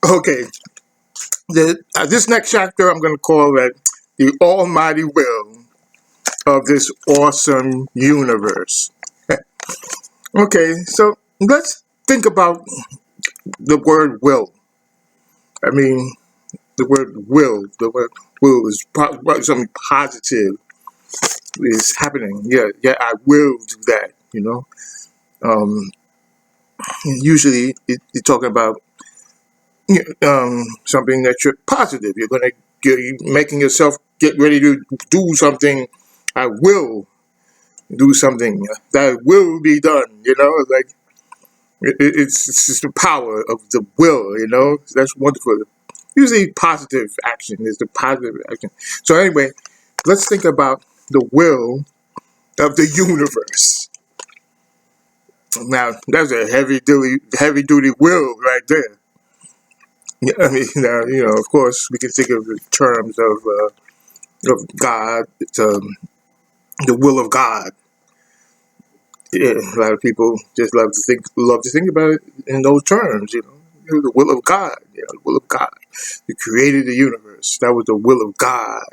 Okay, this next chapter I'm going to call it the almighty will of this awesome universe. Okay, so let's think about the word will. I mean, the word will is something positive is happening. Yeah, I will do that, Um, usually you're talking about something that you're positive. You're making yourself get ready to do something. I will do something that will be done. Like it's just the power of the will. That's wonderful. Usually, positive action is the positive action. So anyway, let's think about the will of the universe. Now, that's a heavy duty will right there. Yeah, I mean, now, of course, we can think of it in terms of God. It's the will of God. Yeah, a lot of people just love to think about it in those terms. The will of God. Yeah, the will of God. He created the universe. That was the will of God.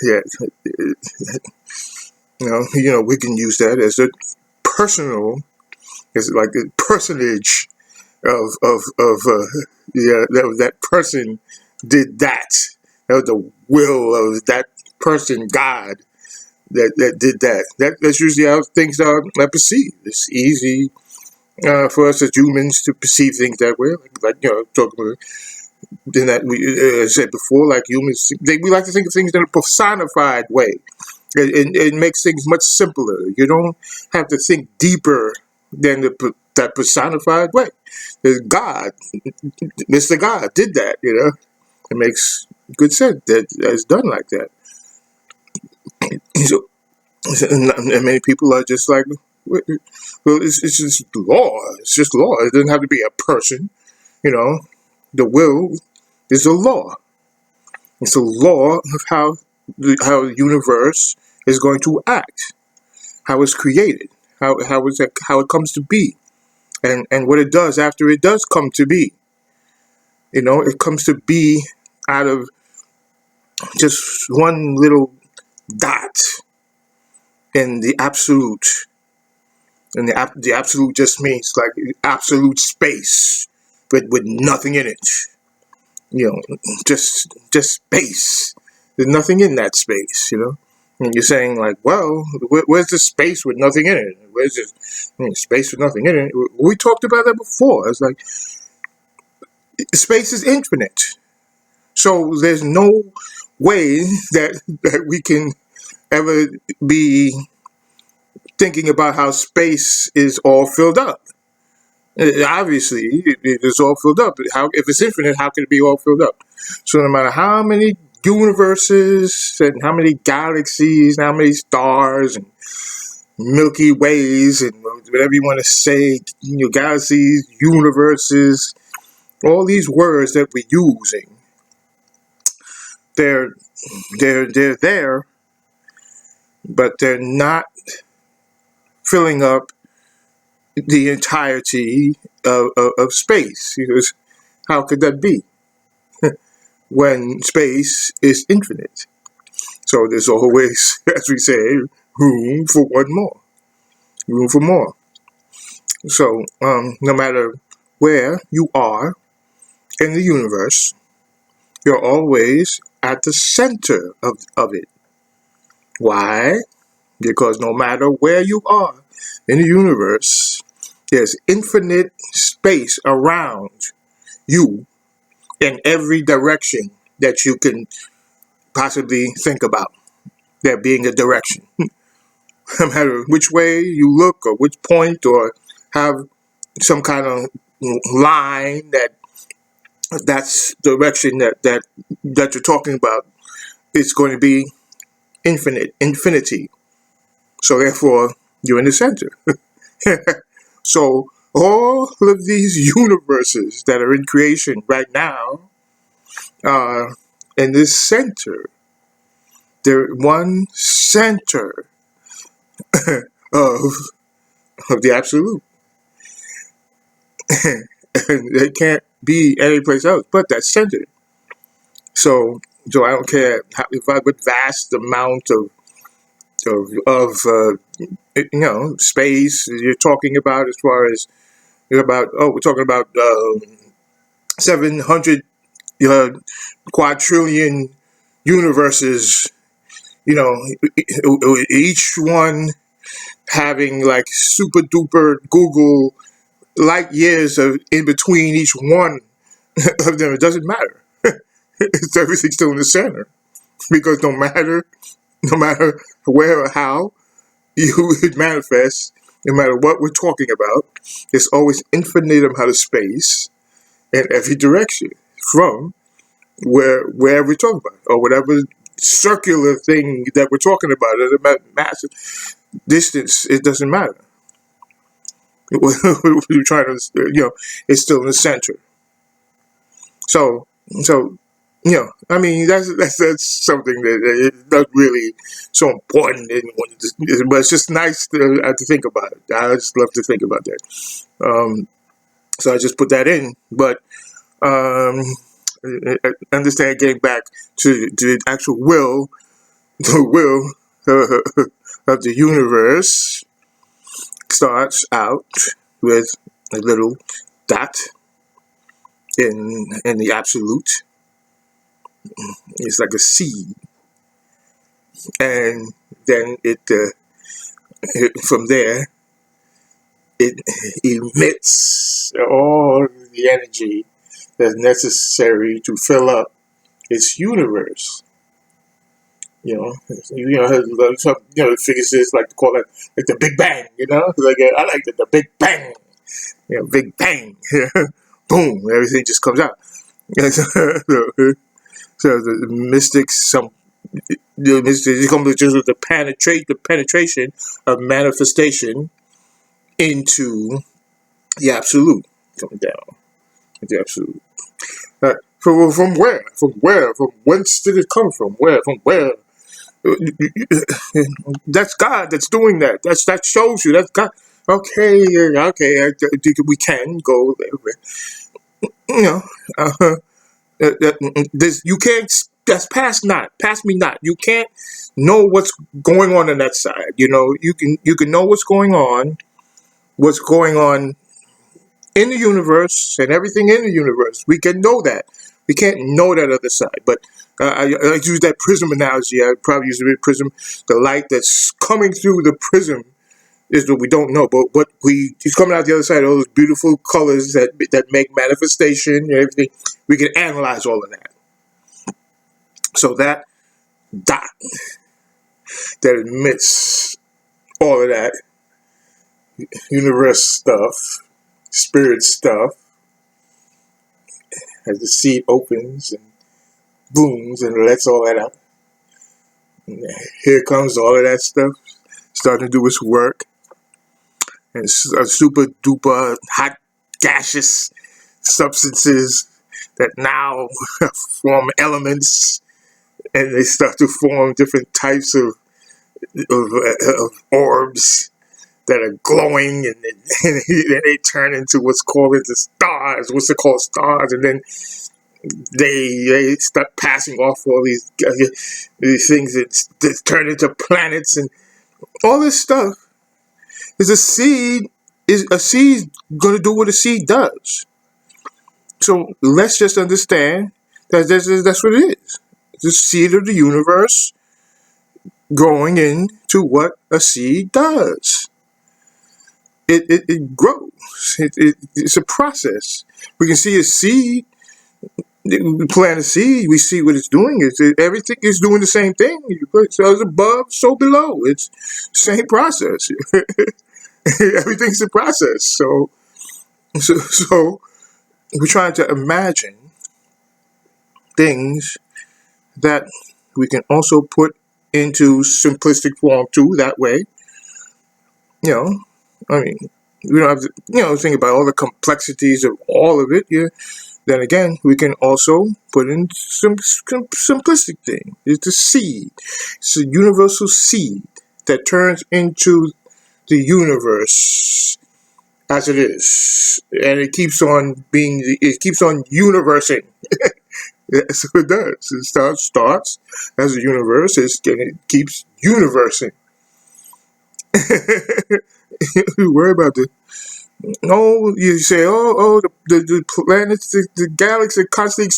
Yeah, we can use that as a personal, as like a personage that person did that. That was the will of that person, God, that did that. That's usually how things are perceived. It's easy for us as humans to perceive things that way. Talking about then that we said before, like humans, we like to think of things in a personified way. It makes things much simpler. You don't have to think deeper than that personified way. There's God, Mr. God did that. It makes good sense that it's done like that. So, and many people are just like, well, it's just law. It's just law. It doesn't have to be a person. The will is a law. It's a law of how the universe is going to act, how it's created, how it comes to be, and what it does after it does come to be. It comes to be out of just one little dot in the absolute. And the absolute just means like absolute space, but with nothing in it. Just space. There's nothing in that space. And you're saying like, well, where's the space with nothing in it? Where's this space with nothing in it? We talked about that before. It's like space is infinite, so there's no way that we can ever be thinking about how space is all filled up. Obviously, it is all filled up. If it's infinite, how can it be all filled up? So no matter how many universes and how many galaxies and how many stars and Milky Ways and whatever you want to say, galaxies, universes, all these words that we're using, they're there, but they're not filling up the entirety of space. Because how could that be when space is infinite? So there's always, as we say, room for one more, room for more. So no matter where you are in the universe, you're always at the center of it. Why? Because no matter where you are in the universe, there's infinite space around you in every direction that you can possibly think about there being a direction. No matter which way you look or which point or have some kind of line that's direction that you're talking about, it's going to be infinity. So therefore, you're in the center. So all of these universes that are in creation right now are in this center. They're one center of the absolute. And they can't be any place else but that center. So I don't care what vast amount of space you're talking about, as far as we're talking about 700 quadrillion universes, each one having like super duper Google light years of in between each one of them. It doesn't matter. It's everything's still in the center, because no matter where or how it manifests, no matter what we're talking about, it's always infinite amount of space in every direction from wherever we're talking about, or whatever circular thing that we're talking about at a massive distance. It doesn't matter. We're trying to, it's still in the center. So, I mean, that's something that is not really so important, but it's just nice to think about it. I just love to think about that. So I just put that in, but understand, getting back to the actual the will of the universe starts out with a little dot in the absolute. It's like a seed, and then it from there it emits all the energy that's necessary to fill up its universe. Some physicists like to call it like the Big Bang. Like I like the Big Bang. Big Bang. Boom, everything just comes out. So the mystics, they come just with the penetration of manifestation into the absolute, coming down into the absolute. From where? From whence did it come from? Where? From where? That's God that's doing that. That shows you that's God. Okay. We can go there. You can't. That's past me not. You can't know what's going on that side. You can know what's going on in the universe and everything in the universe. We can know that. We can't know that other side. But I use that prism analogy. I probably use the prism. The light that's coming through the prism is what we don't know. But it's coming out the other side. All those beautiful colors that make manifestation and everything. We can analyze all of that. So that dot that emits all of that universe stuff, spirit stuff, as the seed opens and booms and lets all that out. And here comes all of that stuff starting to do its work. And super duper hot gaseous substances that now form elements, and they start to form different types of orbs that are glowing, and they turn into what's called into stars. What's it called? Stars, and then they start passing off all these things that turn into planets, and all this stuff is a seed. Is a seed going to do what a seed does? So let's just understand that that's what it is. It's the seed of the universe growing into what a seed does. It grows. It's a process. We can see a seed. We plant a seed. We see what it's doing. Everything is doing the same thing. So it's above, so below. It's the same process. Everything's a process. So we're trying to imagine things that we can also put into simplistic form too. That way, I mean, we don't have to, think about all the complexities of all of it. Yeah. Then again, we can also put in some simplistic thing. It's the seed. It's a universal seed that turns into the universe as it is, and it keeps on universing. Yes, it does. It starts as a universe, and it keeps universing. You worry about the no. You say, the planets, the galaxies are constantly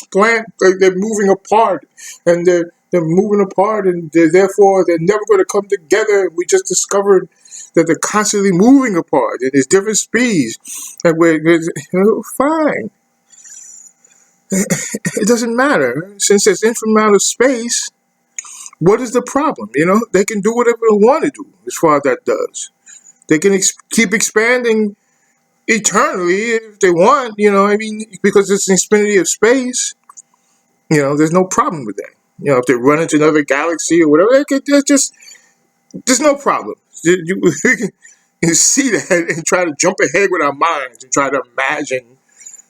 they're moving apart, and they're moving apart, and therefore they're never going to come together. We just discovered that they're constantly moving apart, and there's different speeds, and fine. It doesn't matter since there's infinite amount of space. What is the problem? They can do whatever they want to do as far as that does. They can keep expanding eternally if they want, because it's infinity of space. There's no problem with that. If they run into another galaxy or whatever, there's no problem. We can see that and try to jump ahead with our minds and try to imagine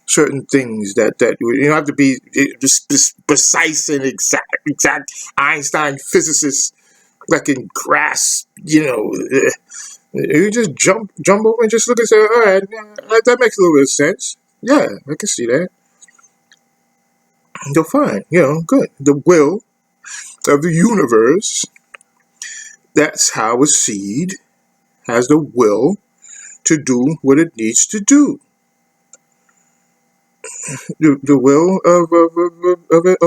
certain things that you don't have to be just precise and exact Einstein physicists that can grasp. You just jump over and just look and say, all right, that makes a little bit of sense. Yeah, I can see that. You're fine. Good. The will of the universe. That's how a seed has the will to do what it needs to do. The will of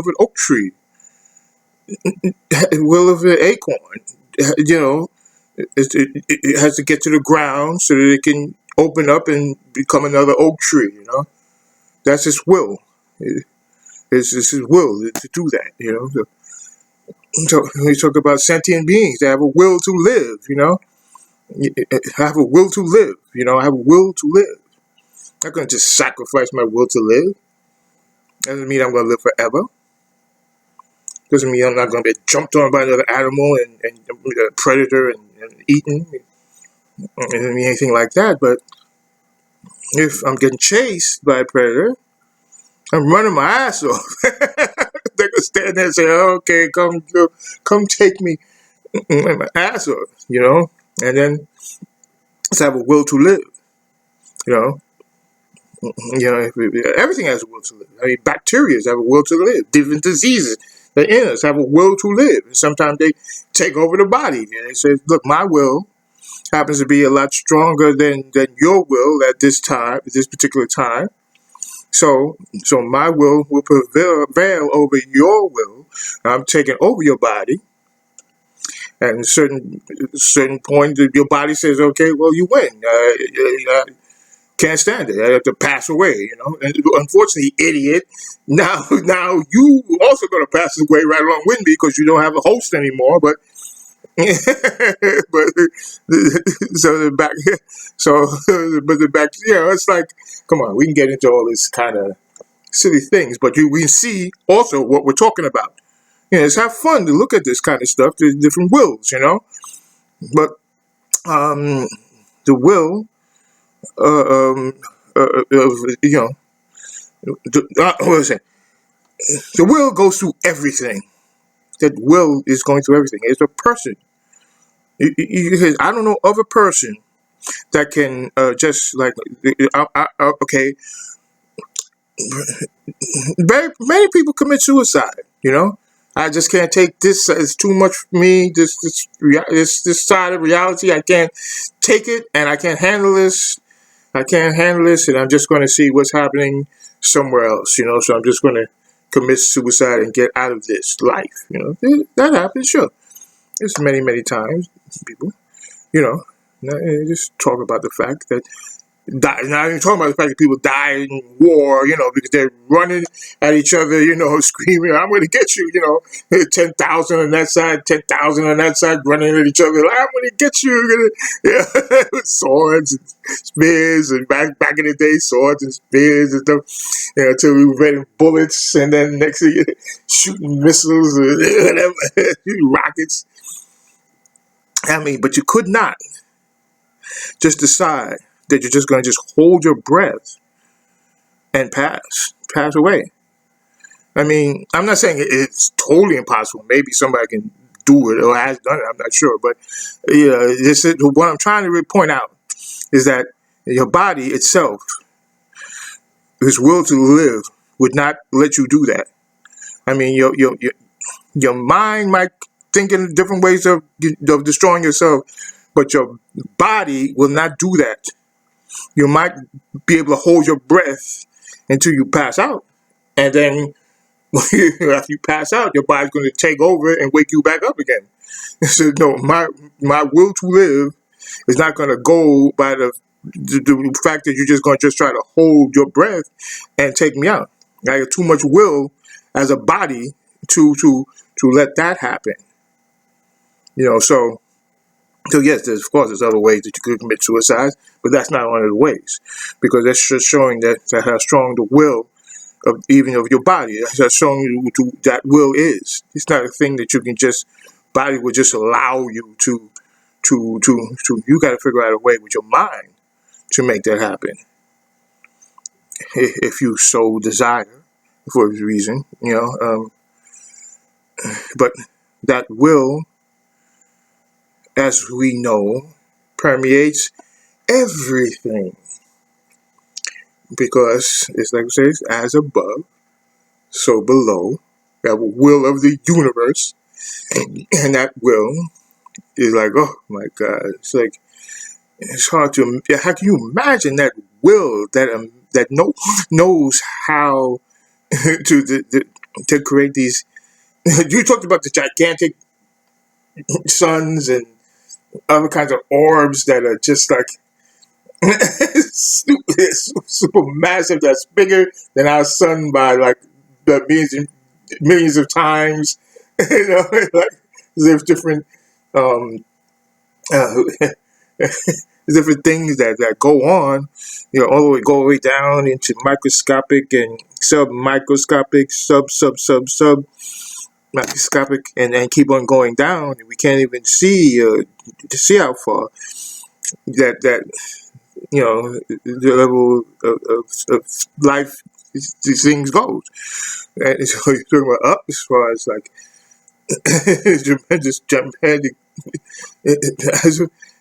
an oak tree, the will of an acorn. It has to get to the ground so that it can open up and become another oak tree. That's his will. It's his will to do that. So we talk about sentient beings. They have a will to live. I have a will to live. I have a will to live. I'm not going to just sacrifice my will to live. Doesn't mean I'm going to live forever. Doesn't mean I'm not going to be jumped on by another animal and a predator and eaten. It doesn't mean anything like that. But if I'm getting chased by a predator, I'm running my ass off. They're going to stand there and say, okay, come take me. My ass off, And then let's have a will to live, everything has a will to live. I mean, bacteria have a will to live. Different diseases, the innards have a will to live. And sometimes they take over the body. And they say, look, my will happens to be a lot stronger than your will at this particular time. So my will prevail over your will. I'm taking over your body. And at a certain point, your body says, okay, well, you win. Can't stand it. I have to pass away, And unfortunately, idiot, now you also going to pass away right along with me because you don't have a host anymore. But but the back, it's like, come on, we can get into all this kind of silly things, but we see also what we're talking about. It's have fun to look at this kind of stuff. There's different wills, but the will. What was it? The will goes through everything. That will is going through everything. It's a person. I don't know of a person that can just like okay. Many people commit suicide. I just can't take this. It's too much for me. This side of reality. I can't take it, and I can't handle this. I can't handle this, and I'm just going to see what's happening somewhere else, So I'm just going to commit suicide and get out of this life, That happens, sure. It's many, many times, people, just talk about the fact that not even talking about the fact that people die in war, because they're running at each other, screaming, I'm going to get you, 10,000 on that side, 10,000 on that side, running at each other, like, I'm going to get you, with swords and spears, and back in the day, swords and spears and stuff, until we were getting bullets, and then next thing, shooting missiles, and whatever, rockets. I mean, but you could not just decide that you're just going to just hold your breath and pass away. I mean, I'm not saying it's totally impossible. Maybe somebody can do it or has done it. I'm not sure. But what I'm trying to point out is that Your body itself, his will to live, would not let you do that. I mean, your mind might think in different ways of destroying yourself, but your body will not do that. You might be able to hold your breath until you pass out, and then after you pass out, your body's going to take over and wake you back up again. So no, my will to live is not going to go by the fact that you're just going to just try to hold your breath and take me out. I have too much will as a body to let that happen. So yes, of course there's other ways that you could commit suicide, but that's not one of the ways, because that's just showing that how strong the will of even of your body. That's just showing you that will is. It's not a thing that you can just body will just allow you to. You got to figure out a way with your mind to make that happen, if you so desire, for a reason. But that will, as we know, permeates everything, because it's like it says, as above, so below. That will of the universe, and that will is like, oh my God, it's hard to. How can you imagine that will that knows how to create these? You talked about the gigantic suns and other kinds of orbs that are just like super massive. That's bigger than our sun by like the millions of times. Like there's different um, uh, different things that go on. All the way go all the way down into microscopic and submicroscopic, sub microscopic, and keep on going down. We can't even see to see how far that the level of life these things goes. And so you're talking about up as far as like tremendous gigantic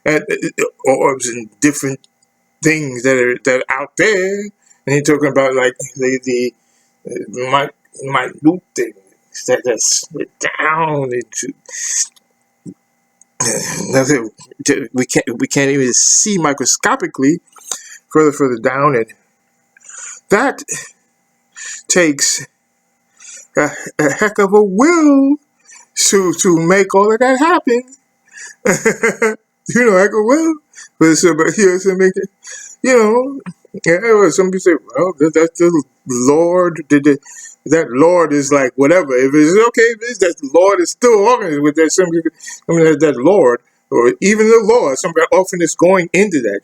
and orbs and different things that are out there, and you're talking about like the minute things that's down into nothing. We can't even see microscopically further down, and that takes a heck of a will to make all of that happen. Heck of will, but here to make it, some people say, well, that's the Lord. That Lord is like whatever. If it's okay, if it's that Lord is still organized with that. Some people, that Lord, or even the Lord, somebody often is going into that.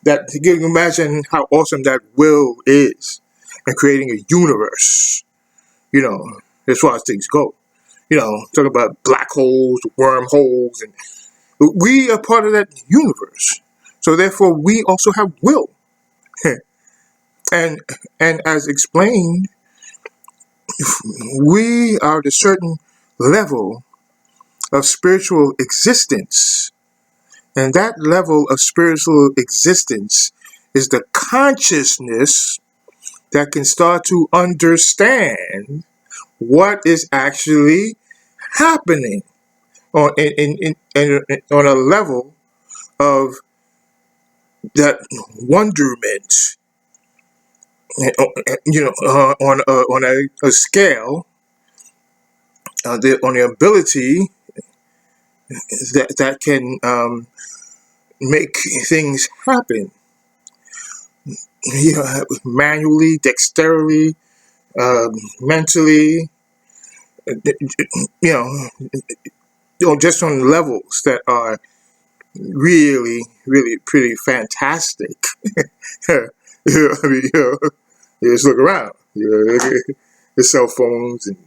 That you can imagine how awesome that will is, and creating a universe. As far as things go. Talk about black holes, wormholes, and we are part of that universe. So therefore, we also have will. and as explained, we are at a certain level of spiritual existence. And that level of spiritual existence is the consciousness that can start to understand what is actually happening on on a level of that wonderment, on a scale, on the ability that can make things happen, manually, dexterity, mentally, just on levels that are really, really pretty fantastic. You just look around. Look at the cell phones and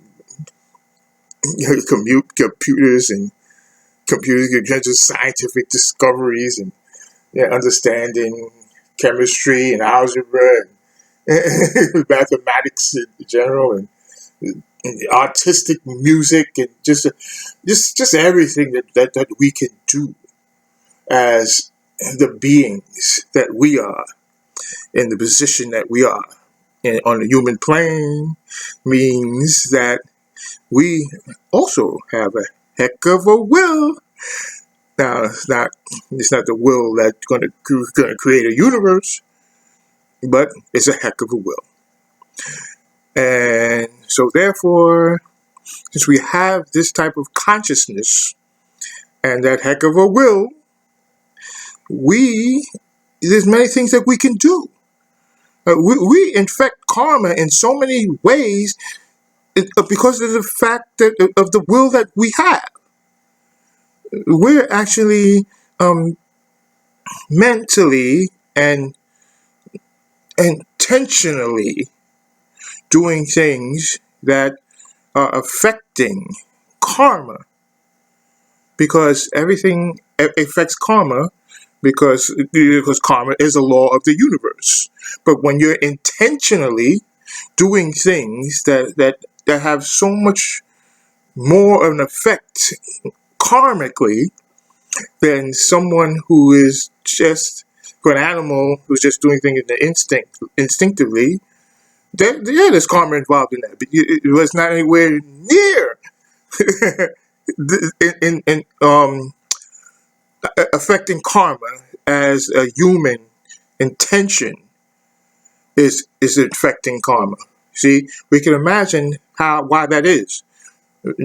computers get just scientific discoveries and understanding chemistry and algebra and mathematics in general, and artistic music, and just everything that we can do as the beings that we are in the position that we are on the human plane means that we also have a heck of a will. Now, it's not the will that's going to create a universe, but it's a heck of a will. And so therefore, since we have this type of consciousness and that heck of a will, there's many things that we can do. We infect karma in so many ways because of the fact that of the will that we have. We're actually mentally and intentionally doing things that are affecting karma, because everything affects karma because karma is a law of the universe. But when you're intentionally doing things that have so much more of an effect karmically than someone who is just, for an animal who's just doing things instinctively, there's karma involved in that, but it was not anywhere near in affecting karma as a human intention is affecting karma. See, we can imagine why that is,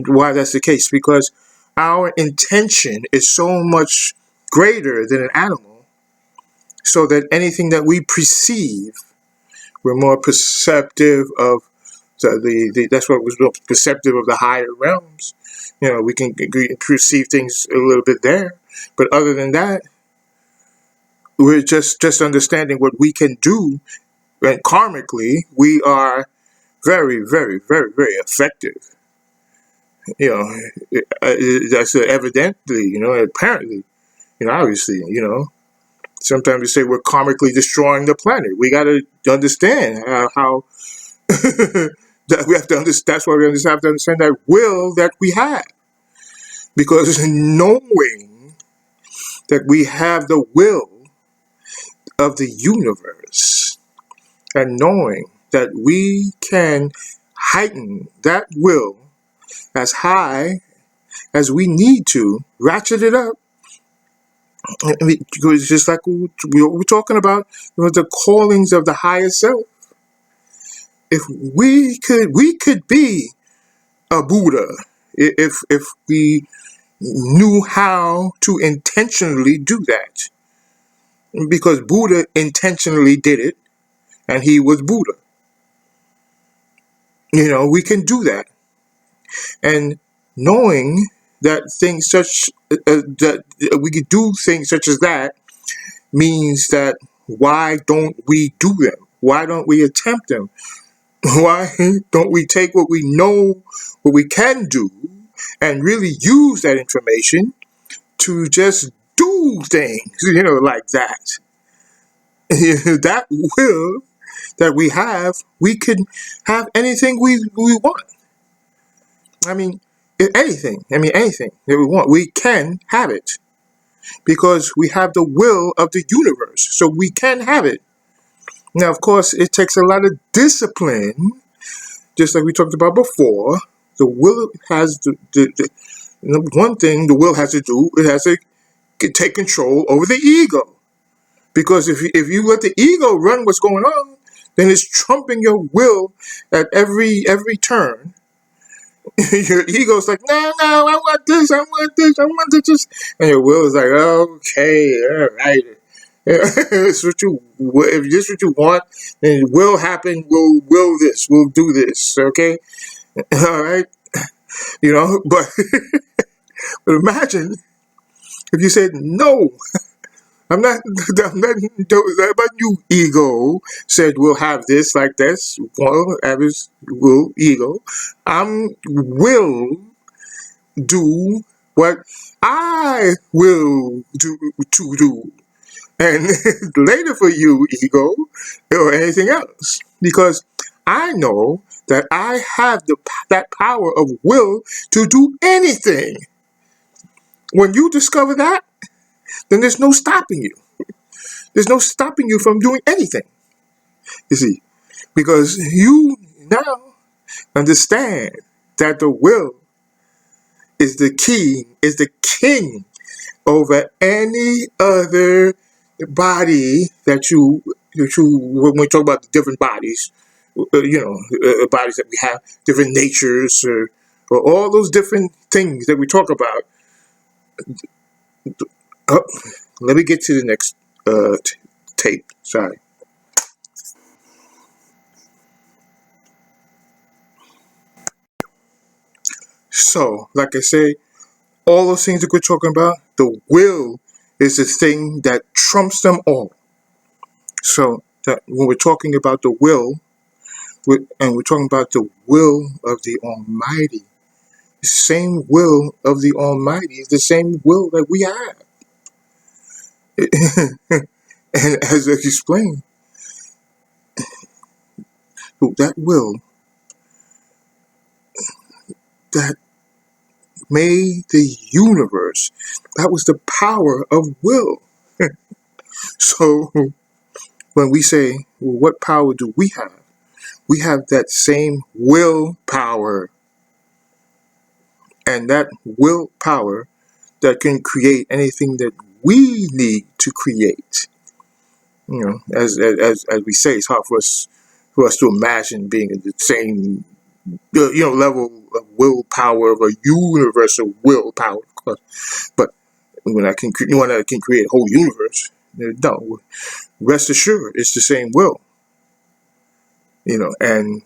why that's the case, because our intention is so much greater than an animal, so that anything that we perceive, we're more perceptive of. So that's what was perceptive of the higher realms. We can perceive things a little bit there, but other than that, we're just understanding what we can do, and karmically, we are very, very, very, very effective. That's evidently, apparently, obviously, sometimes we say we're karmically destroying the planet. We got to understand how that we have to understand. That's why we have to understand that will that we have, because knowing that we have the will of the universe, and knowing that we can heighten that will as high as we need to, ratchet it up. It's just like we're talking about, the callings of the higher self. If we could be a Buddha, if we knew how to intentionally do that, because Buddha intentionally did it, and he was Buddha. We can do that, and knowing that things such that we could do things such as that means that why don't we do them? Why don't we attempt them? Why don't we take what we know, what we can do, and really use that information to just do things, like that? That will that we have, we could have anything we want. I mean, anything that we want, we can have it, because we have the will of the universe, so we can have it. Now, of course, it takes a lot of discipline, just like we talked about before. The will has one thing the will has to do, it has to take control over the ego. Because if you let the ego run what's going on, then it's trumping your will at every turn. Your ego's like, no, I want this, I want this. And your will is like, okay, all right. If this is what you want, then it will happen. We'll do this, okay? All right? But but imagine if you said, no, I'm not you, ego said we'll have this like this. Well, average will ego. Will do what I will do. And later for you, ego, or anything else. Because I know that I have that power of will to do anything. When you discover that, then there's no stopping you. There's no stopping you from doing anything. You see, because you now understand that the will is the key, is the king over any other body when we talk about the different bodies, bodies that we have, different natures, or all those different things that we talk about. Oh, let me get to the next tape. Sorry. So, like I say, all those things that we're talking about, the will is the thing that trumps them all. So that when we're talking about the will, and we're talking about the will of the Almighty, the same will of the Almighty is the same will that we have. And as I explained, that will that made the universe, that was the power of will. So when we say, well, what power do we have? We have that same willpower. And that willpower that can create anything that we need to create. As we say, it's hard for us to imagine being at the same level of willpower of a universal willpower. But when I can create a whole universe, no, rest assured, it's the same will. And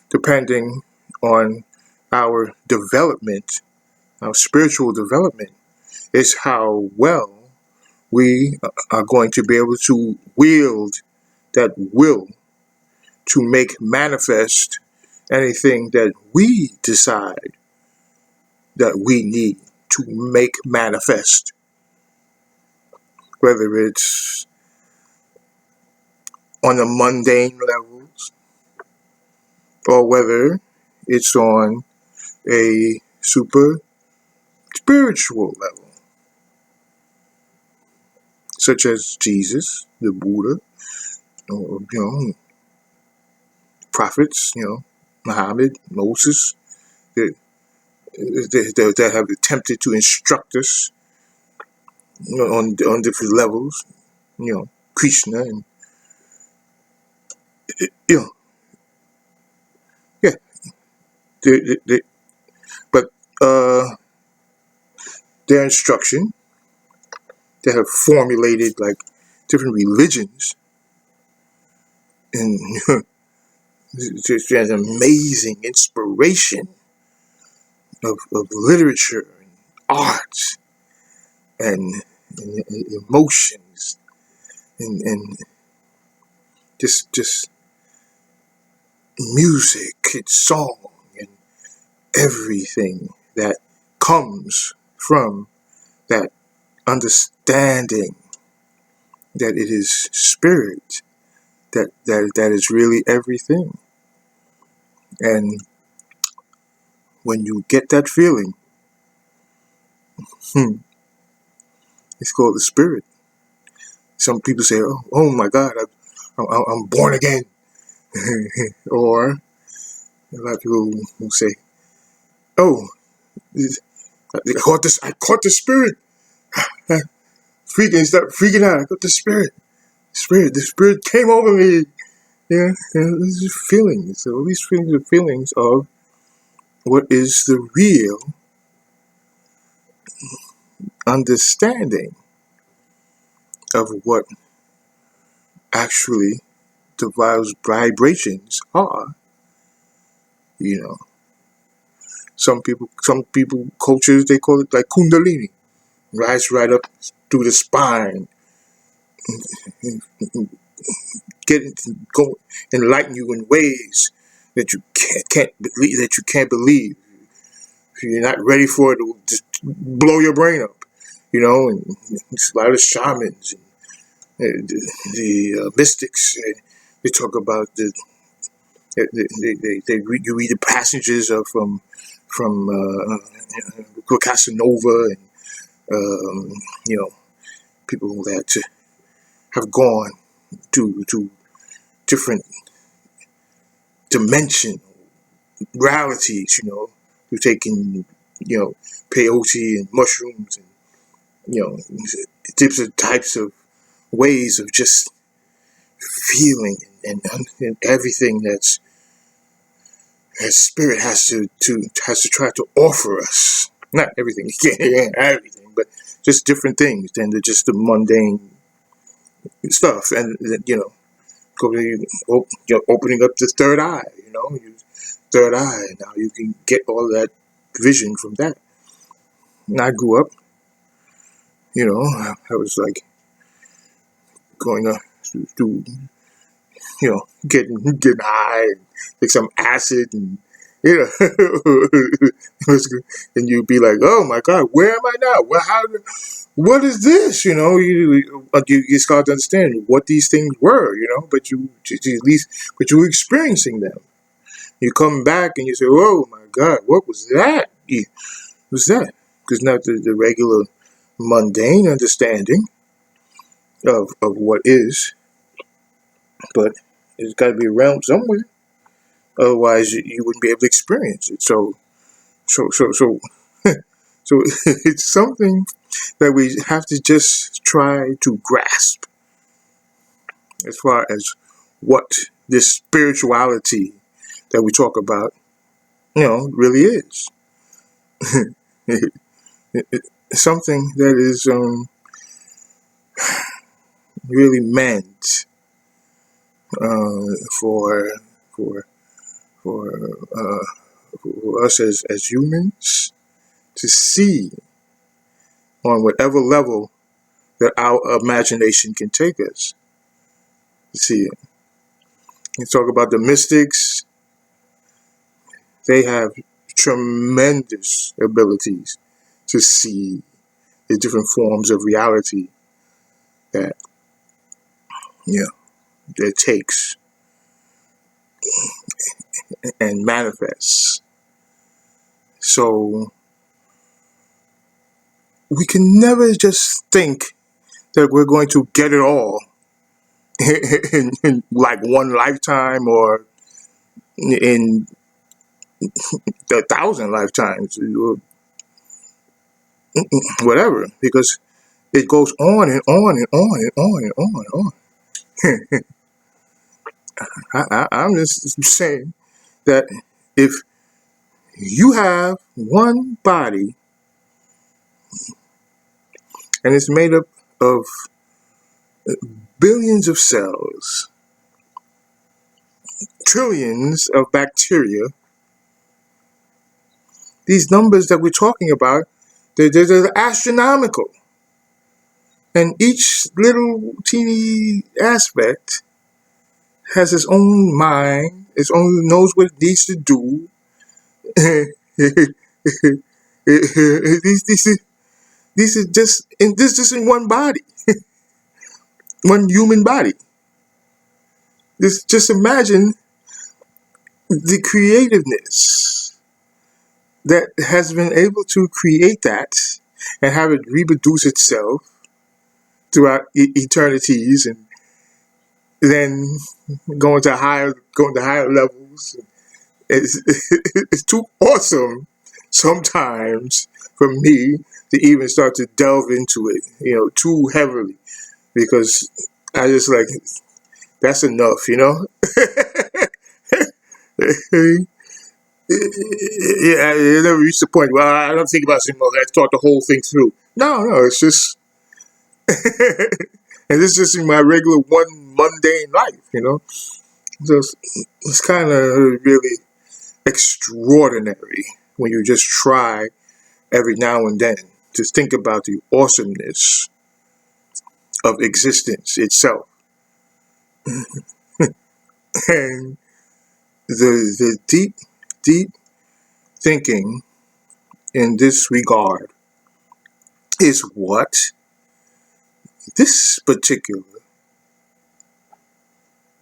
depending on our development, our spiritual development, is how well we are going to be able to wield that will to make manifest anything that we decide that we need to make manifest. Whether it's on the mundane levels or whether it's on a super spiritual level, such as Jesus, the Buddha, or prophets, Muhammad, Moses, that have attempted to instruct us on different levels, Krishna, and yeah, but their instruction, they have formulated like different religions, and there's amazing inspiration of literature and art and emotions and just music and song and everything that comes from that understanding that it is spirit that is really everything. And when you get that feeling, it's called the spirit. Some people say, oh my God, I'm born again. Or a lot of people will say, oh, I caught the spirit. Start freaking out. I got the spirit. The spirit came over me. Yeah, these are feelings. So all these feelings are feelings of what is the real understanding of what actually the vibrations are. Some people, cultures, they call it like Kundalini. Rise right up through the spine, go enlighten you in ways that you can't believe. If you're not ready for it, it'll just blow your brain up. And it's a lot of shamans and the mystics. They talk about you read the passages from Casanova and people that have gone to different dimension realities, through taking, peyote and mushrooms and, different types of ways of just feeling and everything that spirit has to try to offer us. Not everything, everything, but just different things than just the mundane stuff. And opening up the third eye. Third eye. Now you can get all that vision from that. And I grew up. I was like going through getting high and take some acid and and you'd be like, oh my God, where am I now? What is this? You start to understand what these things were, but but you were experiencing them. You come back and you say, oh my God, what was that? What was that? Because not the regular mundane understanding of what is, but it's got to be around somewhere. Otherwise, you wouldn't be able to experience it. So it's something that we have to just try to grasp as far as what this spirituality that we talk about, really is. It's something that is really meant for us as humans to see on whatever level that our imagination can take us to see it. You talk about the mystics. They have tremendous abilities to see the different forms of reality that takes and manifests. So we can never just think that we're going to get it all in like one lifetime or in 1,000 lifetimes or whatever, because it goes on and on and on and on and on and on. I'm just saying that if you have one body and it's made up of billions of cells, trillions of bacteria, these numbers that we're talking about, they're astronomical. And each little teeny aspect has its own mind, its own knows what it needs to do. These are just in one body, one human body. Just imagine the creativeness that has been able to create that and have it reproduce itself throughout eternities, and then going to higher levels. It's too awesome sometimes for me to even start to delve into it, too heavily, because I just like, that's enough, Yeah, it never reached the point. Well, I don't think about it anymore. Let's talk the whole thing through. No, it's just, and this is just in my regular one mundane life, So it's kind of really extraordinary when you just try every now and then to think about the awesomeness of existence itself. And the deep thinking in this regard is what this particular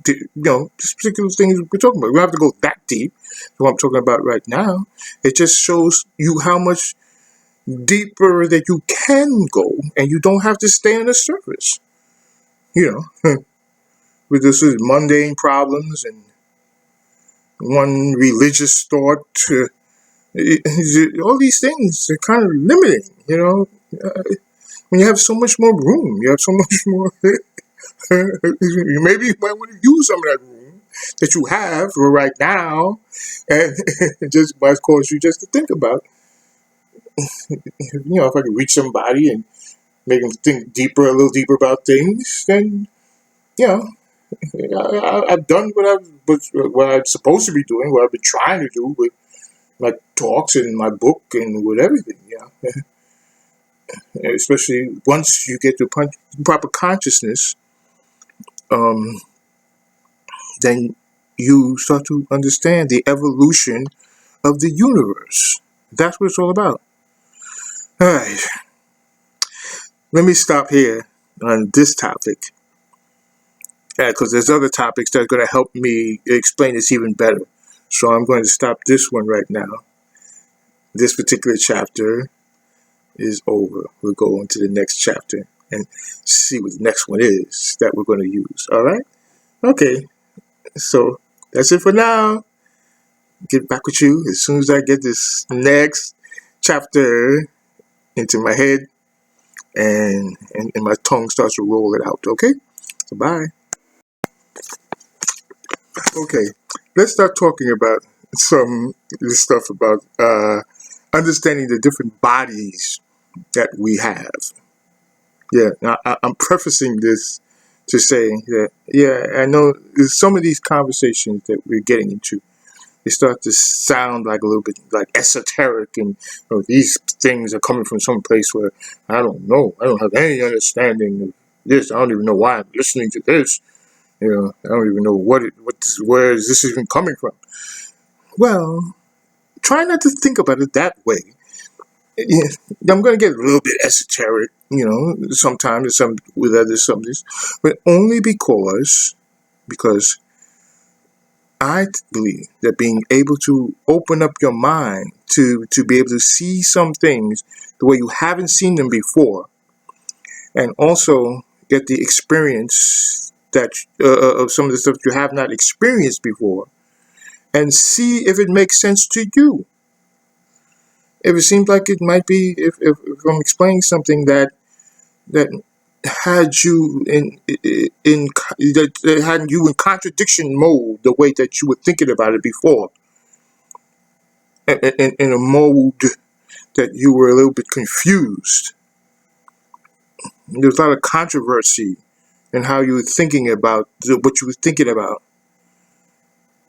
thing we're talking about. We don't have to go that deep to what I'm talking about right now. It just shows you how much deeper that you can go, and you don't have to stay on the surface. you know, with this is mundane problems and one religious thought. All these things are kind of limiting, you know. When you have so much more room, you have so much more. Maybe you might want to use some of that room that you have for right now, and it just might cause you just to think about. If I could reach somebody and make them think deeper, a little deeper about things, then you know, I've done what I'm supposed to be doing, what I've been trying to do with my talks and my book and with everything. Especially once you get to proper consciousness, um, then you start to understand the evolution of the universe. That's what it's all about. All right, let me stop here on this topic because there's other topics that are going to help me explain this even better. So I'm going to stop this one right now. This particular chapter is over. We'll go on to the next chapter and see what the next one is that we're going to use. All right? Okay. So that's it for now. Get back with you as soon as I get this next chapter into my head and my tongue starts to roll it out. Okay? So bye. Okay. Let's start talking about some of this stuff about understanding the different bodies that we have. Yeah, I'm prefacing this to say that, I know some of these conversations that we're getting into, they start to sound like a little bit like esoteric, and these things are coming from some place where I don't know. I don't have any understanding of this. I don't even know why I'm listening to this. I don't even know where is this even coming from. Well, try not to think about it that way. Yeah, I'm going to get a little bit esoteric, sometimes with other subjects, but only because I believe that being able to open up your mind to be able to see some things the way you haven't seen them before, and also get the experience that of some of the stuff you have not experienced before, and see if it makes sense to you. If it seems like it might be, if I'm explaining something that had you that had you in contradiction mode, the way that you were thinking about it before, in a mode that you were a little bit confused. There's a lot of controversy in how you were thinking about what you were thinking about.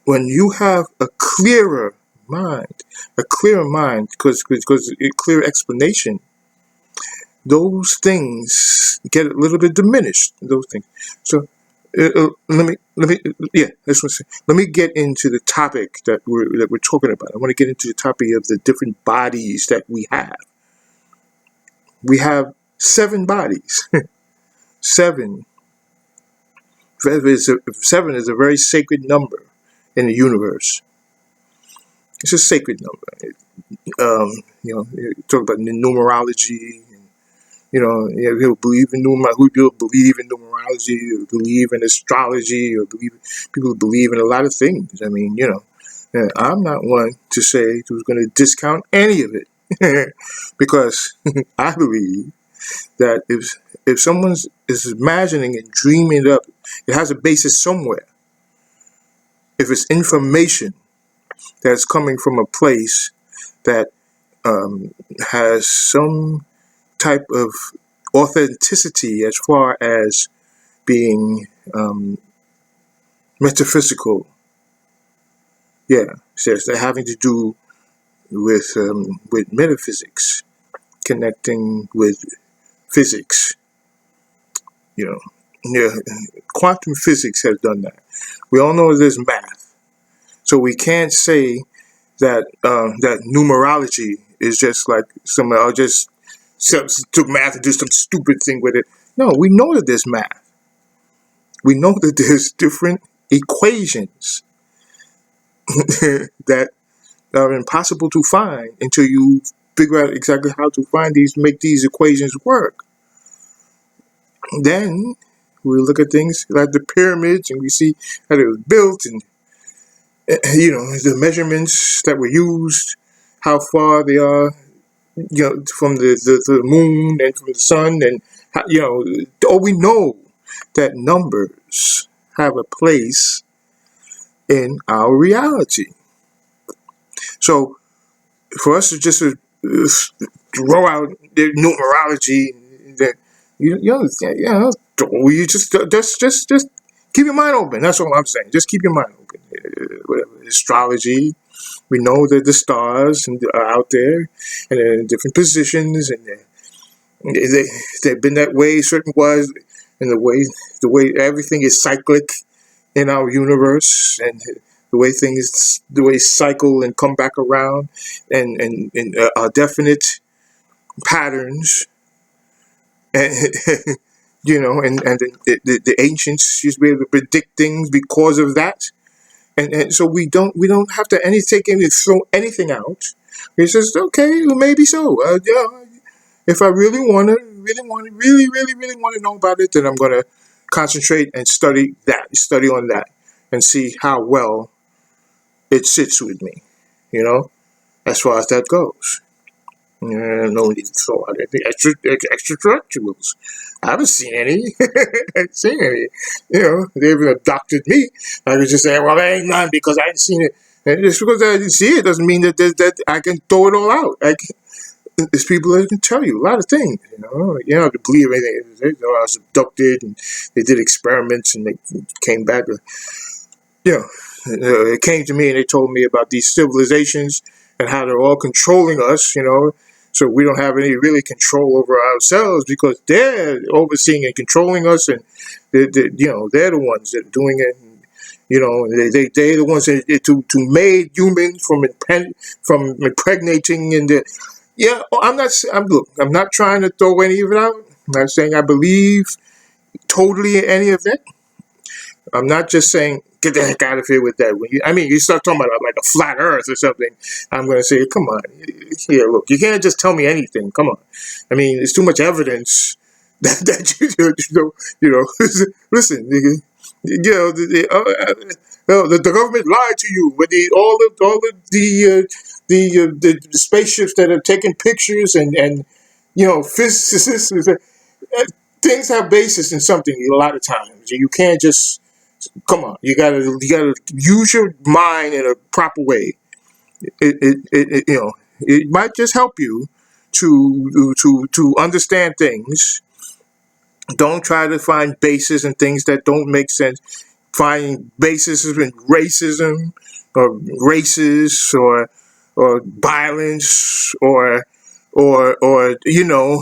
When you have a clearer mind, because a clear explanation, those things get a little bit diminished. Those things. So let me get into the topic that we're talking about. I want to get into the topic of the different bodies that we have. We have 7 bodies. 7. 7 is a very sacred number in the universe. It's a sacred number. You talk about numerology. People believe in numerology, or believe in astrology, or people believe in a lot of things. I mean, I'm not one to say who's going to discount any of it, because I believe that if someone is imagining and dreaming it up, it has a basis somewhere. If it's information that's coming from a place that has some type of authenticity as far as being metaphysical, so they're having to do with metaphysics, connecting with physics. Quantum physics has done that. We all know there's math, so we can't say that that numerology is just like somebody just took math and did some stupid thing with it. No, we know that there's math. We know that there's different equations that are impossible to find until you figure out exactly how to make these equations work. Then We look at things like the pyramids, and we see how it was built, and the measurements that were used, how far they are, from the moon and from the sun, and how, we know that numbers have a place in our reality. So for us to just throw out the numerology, that you just keep your mind open. That's all I'm saying. Just keep your mind open. Whatever astrology, we know that the stars are out there and they're in different positions, and they've been that way certain wise, and the way everything is cyclic in our universe, and the way cycle and come back around, and are definite patterns, and and the ancients used to be able to predict things because of that, and so we don't have to throw anything out. It's just okay, well, maybe so. If I really want to know about it, then I'm gonna concentrate and study on that, and see how well it sits with me, as far as that goes. No need to throw out anything extraterrestrials. I haven't seen any. I haven't seen any. They haven't abducted me. I was just saying, well, there ain't none because I ain't seen it. And just because I didn't see it doesn't mean that I can throw it all out. There's people that can tell you a lot of things. You don't have to believe anything. I was abducted, and they did experiments, and they came back. It came to me, and they told me about these civilizations and how they're all controlling us. So we don't have any really control over ourselves because they're overseeing and controlling us, and they're the ones that are doing it. They're the ones that to made humans from impregnating, and I'm not trying to throw any of it out. I'm not saying I believe totally in any of it. I'm not just saying get the heck out of here with that. You start talking about like a flat Earth or something, I'm going to say, come on, here, look, you can't just tell me anything. Come on, there's too much evidence that listen, the government lied to you with all of the spaceships that have taken pictures, and physicists. Things have basis in something a lot of times. You can't just come on. You gotta use your mind in a proper way. It might just help you to understand things. Don't try to find basis in things that don't make sense. Find basis in racism, or races, or violence, or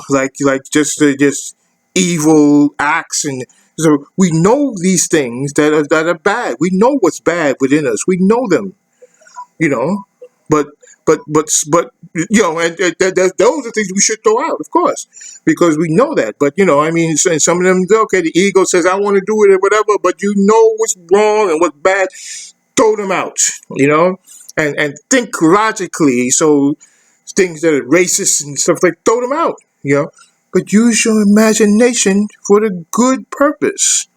like just evil acts. And so we know these things that are bad. We know what's bad within us. We know them, but those are things we should throw out, of course, because we know that. But and some of them, okay, the ego says I want to do it or whatever, but what's wrong and what's bad. Throw them out, and think logically. So things that are racist and stuff, like, throw them out, but use your imagination for the good purpose,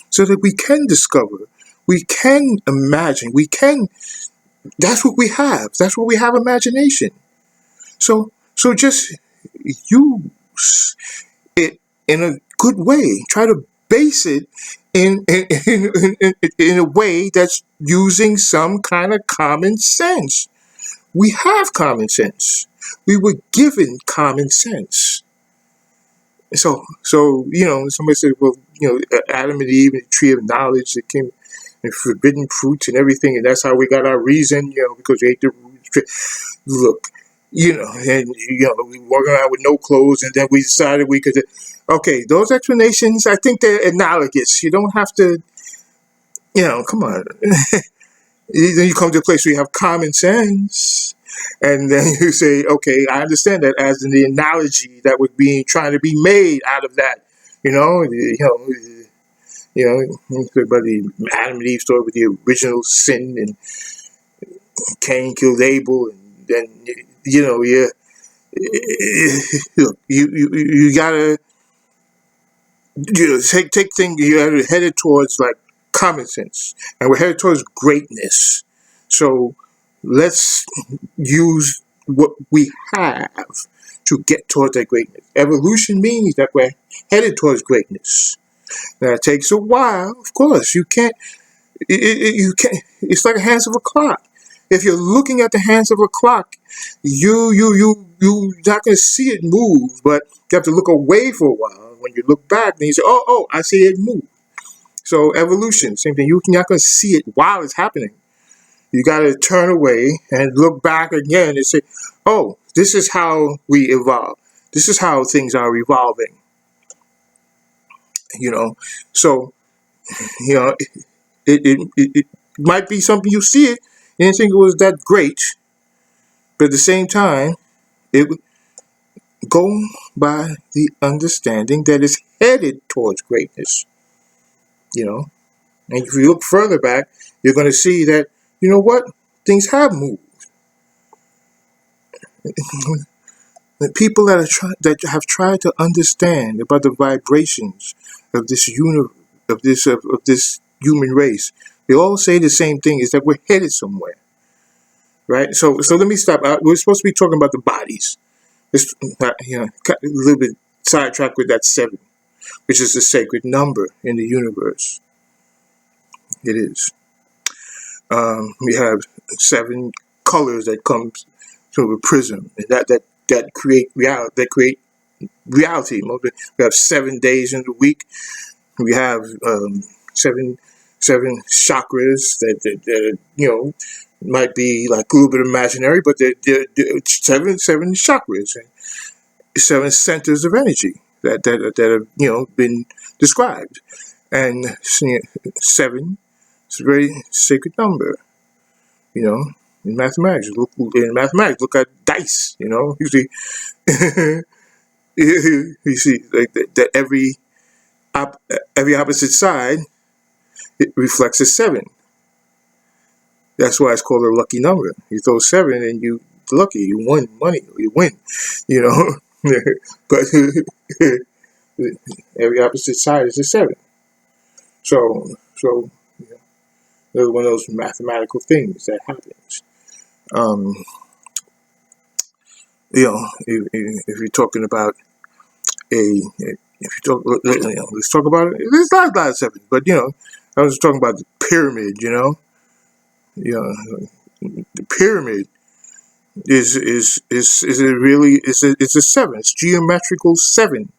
so that we can discover, we can imagine, that's what we have. That's what we have, imagination. So just use it in a good way. Try to base it in a way that's using some kind of common sense. We have common sense. We were given common sense. So somebody said, well, Adam and Eve and the tree of knowledge that came, and forbidden fruits and everything, and that's how we got our reason, because we ate the tree. Look, and we walking around with no clothes, and then we decided we could. Okay, those explanations, I think they're analogous. You don't have to, come on. Then you come to a place where you have common sense, and then you say, okay, I understand that as in the analogy that was trying to be made out of that, about the Adam and Eve story with the original sin, and Cain killed Abel, and then you gotta take things. You're headed towards like common sense, and we're headed towards greatness. So let's use what we have to get towards that greatness. Evolution means that we're headed towards greatness. Now it takes a while, of course. You can't. You can't. It's like the hands of a clock. If you're looking at the hands of a clock, you're not going to see it move, but you have to look away for a while. When you look back, then you say, "Oh, I see it move." So evolution, same thing. You're not going to see it while it's happening. You got to turn away and look back again and say, "Oh, this is how we evolve. This is how things are evolving." You know, so you know it might be something you see it and you think it was that great, but at the same time, it would go by the understanding that it's headed towards greatness. You know, and if you look further back, you're going to see that you know what things have moved. The people that have tried to understand about the vibrations of this of this human race, they all say the same thing: is that we're headed somewhere, right? So let me stop. We're supposed to be talking about the bodies. Let's a little bit sidetracked with that 7, which is the sacred number in the universe. It is. We have 7 colors that come through a prism, and that create reality. That create reality. We have 7 days in the week. We have seven chakras that might be like a little bit imaginary, but they're seven chakras and 7 centers of energy that have been described, and 7 is a very sacred number. In mathematics, look at dice. You see, you see like that every opposite side, it reflects a 7. That's why it's called a lucky number. You throw 7 and you lucky, you win money, you win. But every opposite side is a 7. So there's one of those mathematical things that happens. If you're talking about let's talk about it. There's not a lot of 7, but I was talking about the pyramid. The pyramid is it's a 7. It's geometrical 7.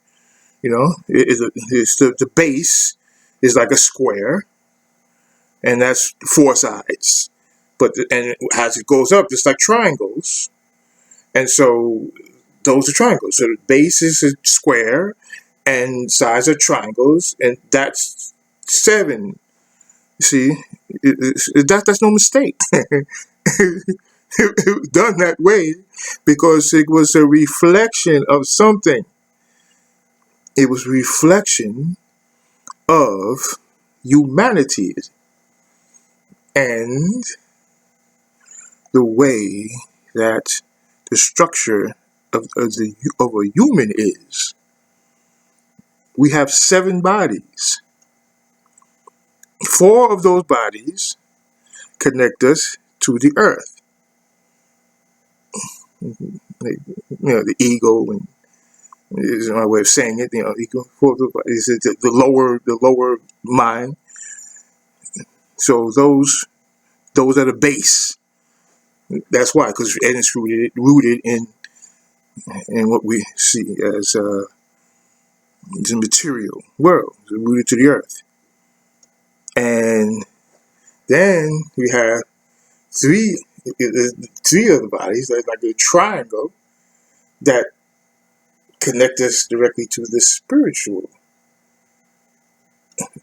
It's the base is like a square, and that's 4 sides. And as it goes up, it's like triangles, and so those are triangles. So the base is a square, and sides are triangles, and that's 7. See, that's no mistake. It was done that way because it was a reflection of something. It was a reflection of humanity and the way that the structure of a human is. We have 7 bodies. 4 of those bodies connect us to the earth. The ego, and is my way of saying it. Ego is the lower mind. So those are the base. That's why, because it's rooted in what we see as the material world. It's rooted to the earth. And then we have 3 of the bodies, that's like a triangle, that connect us directly to the spiritual.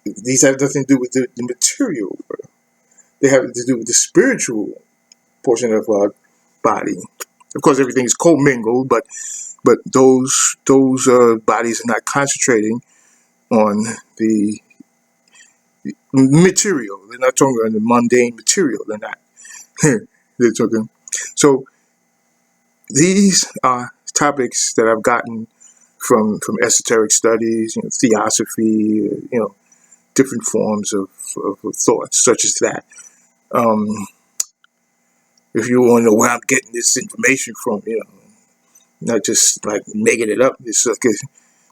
These have nothing to do with the material world. They have to do with the spiritual portion of our body. Of course, everything is commingled, but those bodies are not concentrating on the material. They're not talking about the mundane material. They're not. They're talking. So these are topics that I've gotten from esoteric studies, theosophy, different forms of thought, such as that. If you want to know where I'm getting this information from, not just like making it up. It's like a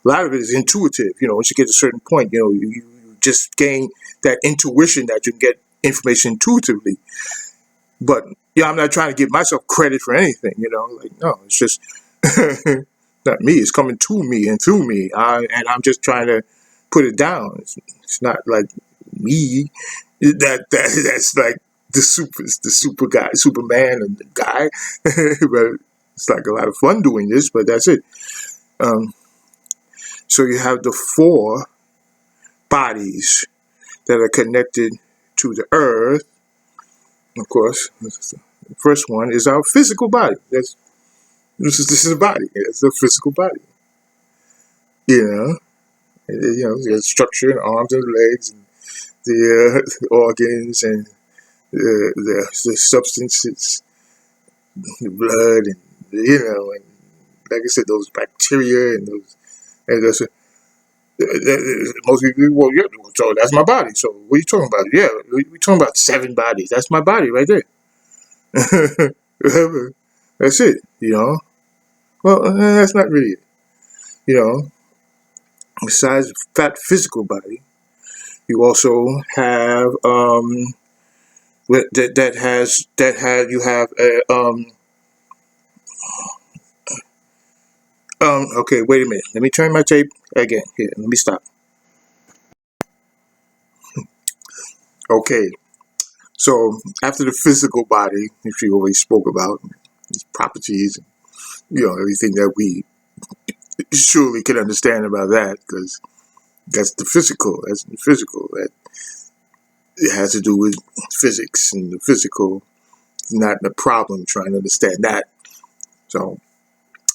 lot of it is intuitive. Once you get to a certain point, you just gain that intuition that you can get information intuitively. But I'm not trying to give myself credit for anything. No, it's just not me. It's coming to me and through me, and I'm just trying to put it down. It's not like me. That's like the super guy, Superman, and the guy. But it's like a lot of fun doing this. But that's it. So you have the 4 bodies that are connected to the earth. Of course, the first one is our physical body. This is a body. It's a physical body. The structure and arms and legs and the organs and the substances, the blood, and and like I said, those bacteria and those. Most people, well, yeah, so that's my body. So what are you talking about? Yeah, we're talking about 7 bodies. That's my body right there. That's it. Well, that's not really it. Besides the fat physical body, you also have you have a okay, wait a minute. Let me turn my tape again. Here, let me stop. Okay, so after the physical body, which we always spoke about, its properties, everything that we surely can understand about that, because that's the physical. That it has to do with physics, and the physical is not the problem trying to understand that. So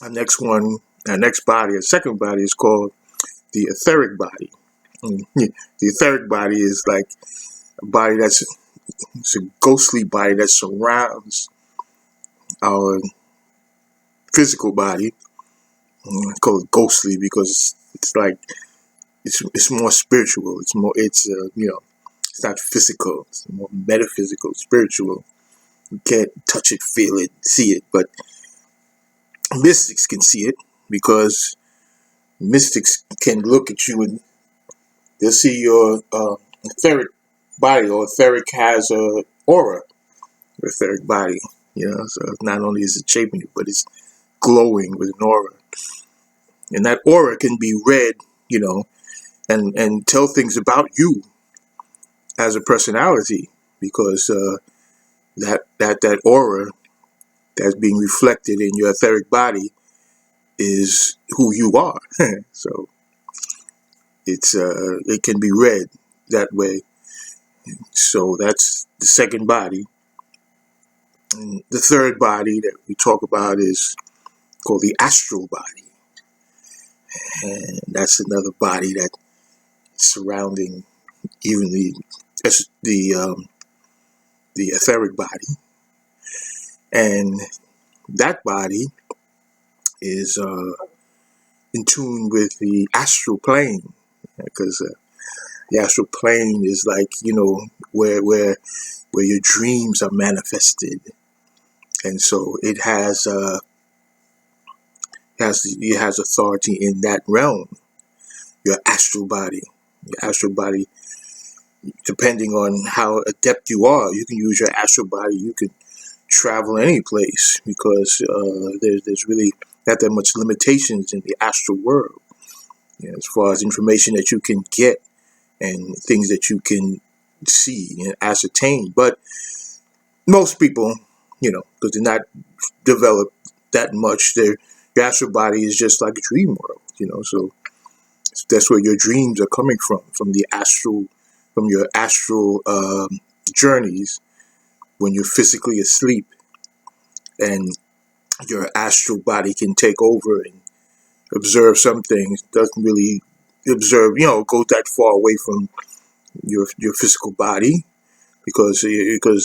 our next body, a second body, is called the etheric body. The etheric body is like a body it's a ghostly body that surrounds our physical body. I call it ghostly because it's like it's more spiritual. It's not physical. It's more metaphysical, spiritual. You can't touch it, feel it, see it, but mystics can see it because mystics can look at you and they'll see your etheric body, or etheric has a aura. Your etheric body, so not only is it shaping you, but it's glowing with an aura, and that aura can be read, and tell things about you as a personality, because that aura that's being reflected in your etheric body is who you are. So it can be read that way. So that's the second body. And the third body that we talk about is called the astral body, and that's another body that surrounding even the etheric body, and that body is in tune with the astral plane, because the astral plane is like where your dreams are manifested, and so it has authority in that realm. Your astral body, depending on how adept you are, you can use your astral body. You can travel any place because there's really not that much limitations in the astral world, as far as information that you can get and things that you can see and ascertain. But most people, because they're not developed that much, your astral body is just like a dream world, so that's where your dreams are coming from your astral journeys when you're physically asleep, and your astral body can take over and observe some things. Doesn't really observe, go that far away from your physical body, because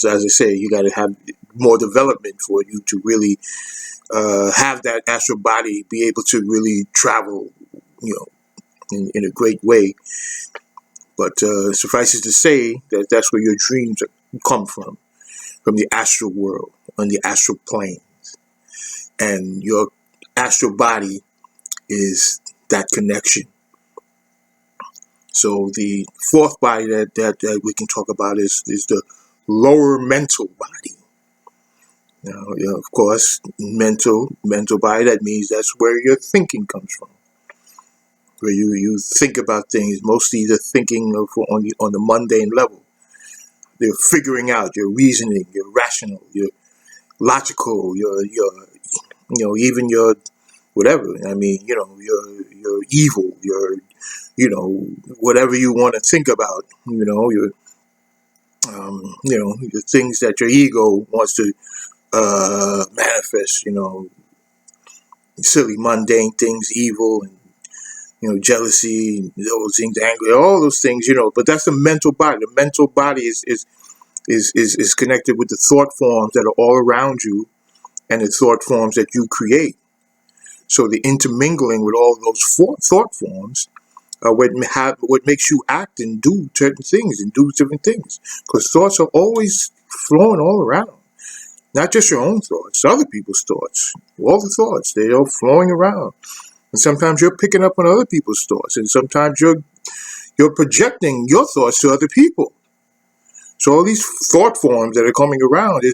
as I say, you got to have more development for you to really have that astral body be able to really travel, in a great way. But suffices to say that that's where your dreams come from the astral world, on the astral plane, and your astral body is that connection. So the fourth body that we can talk about is the lower mental body. Of course, mental body. That means that's where your thinking comes from, where you think about things. Mostly the thinking of on the mundane level. They're figuring out. Your reasoning. You're rational. You're logical. Even your whatever. I mean, you're evil. Whatever you want to think about. The things that your ego wants to manifest. Silly, mundane things, evil, and jealousy, and those things, anger, all those things. But that's the mental body. The mental body is connected with the thought forms that are all around you, and the thought forms that you create. So the intermingling with all those thought forms are what makes you act and do certain things and do different things. Because thoughts are always flowing all around. Not just your own thoughts, other people's thoughts. All the thoughts, they're all flowing around. And sometimes you're picking up on other people's thoughts. And sometimes you're projecting your thoughts to other people. So all these thought forms that are coming around is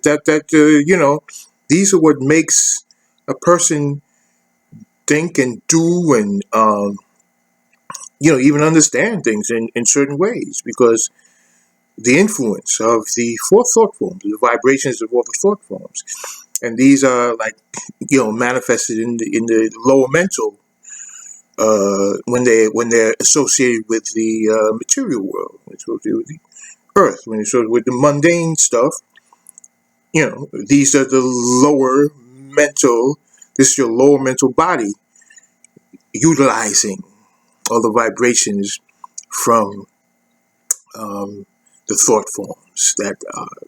these are what makes a person think and do and, even understand things in certain ways, because the influence of the four thought forms, the vibrations of all the thought forms. And these are manifested in the lower mental, when they're associated with the material world, associated with the earth, when it's associated with the mundane stuff. These are the lower mental. This is your lower mental body utilizing all the vibrations from the thought forms that are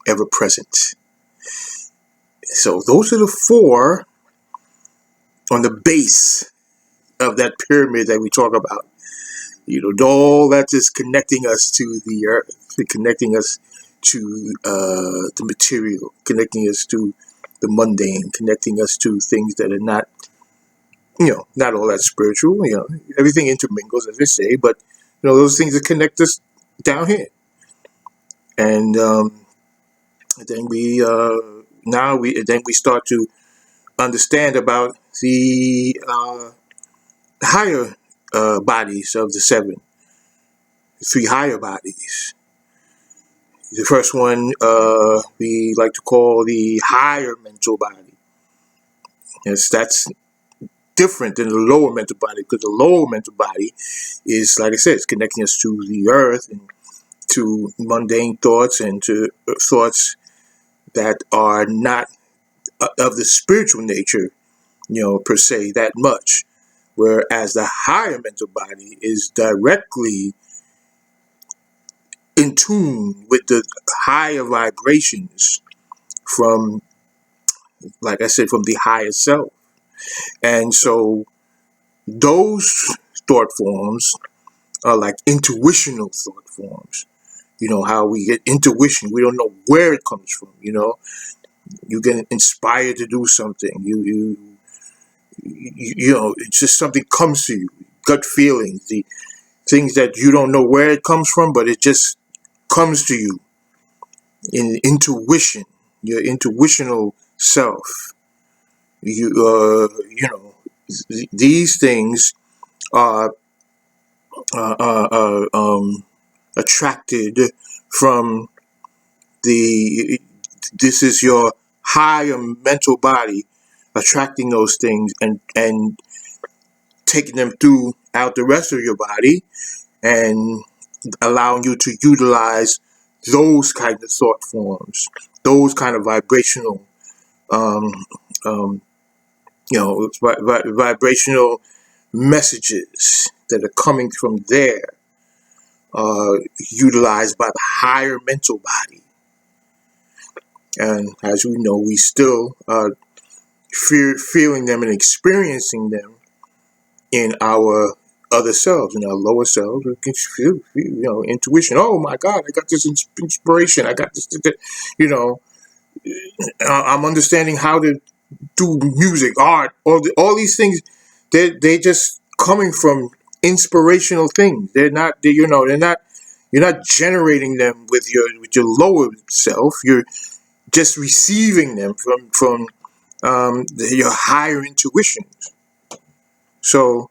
ever present. So those are the four on the base of that pyramid that we talk about. All that is connecting us to the earth, connecting us to the material, connecting us to the mundane, connecting us to things that are not, not all that spiritual. Everything intermingles, as they say, but those things that connect us down here. And then we start to understand about the higher bodies of the seven, three higher bodies. The first one we like to call the higher mental body. Yes, that's different than the lower mental body, because the lower mental body is, like I said, it's connecting us to the earth and to mundane thoughts and to thoughts that are not of the spiritual nature, per se, that much. Whereas the higher mental body is directly in tune with the higher vibrations from, like I said, from the higher self. And so those thought forms are like intuitional thought forms. How we get intuition, we don't know where it comes from. You get inspired to do something. It's just something comes to you, gut feelings, the things that you don't know where it comes from, but it just comes to you in intuition, your intuitional self. These things are attracted from this is your higher mental body attracting those things and taking them throughout the rest of your body and allowing you to utilize those kind of thought forms, those kind of vibrational, vibrational messages that are coming from there utilized by the higher mental body. And as we know, we still feeling them and experiencing them in our other selves, in our lower selves. We can feel, intuition. Oh my God, I got this inspiration. I got this, I'm understanding how to do music, art, all these things. They just coming from inspirational things. They're not. You're not generating them with your lower self. You're just receiving them from your higher intuitions. So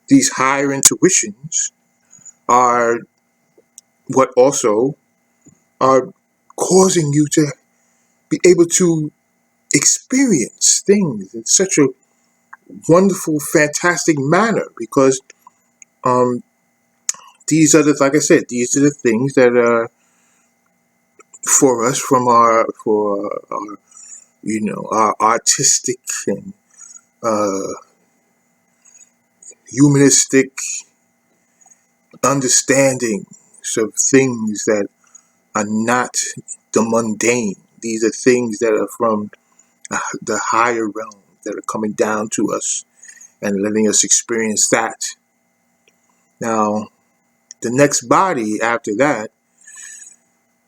these higher intuitions are what also are causing you to be able to experience things in such a wonderful, fantastic manner, because um, these are like I said, these are the things that are for us from our our artistic and uh, humanistic understandings of things that are not the mundane. These are things that are from the higher realm that are coming down to us and letting us experience that. Now, the next body after that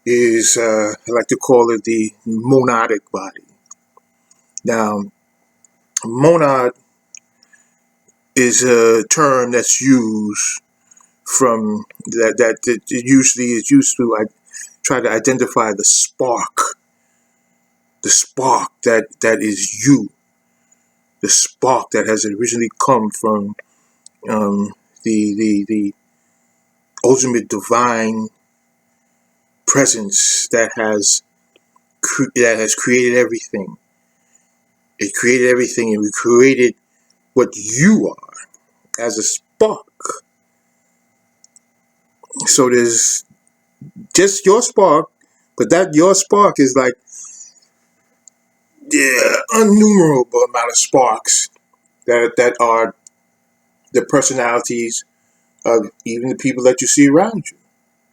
is, I like to call it the monadic body. Now, monad is a term that's used from that it usually is used to try to identify the spark that is you, the spark that has originally come from the ultimate divine presence that has created everything. It created everything, and we created what you are as a spark. So there's just your spark, but that your spark is like innumerable amount of sparks that are the personalities of even the people that you see around you.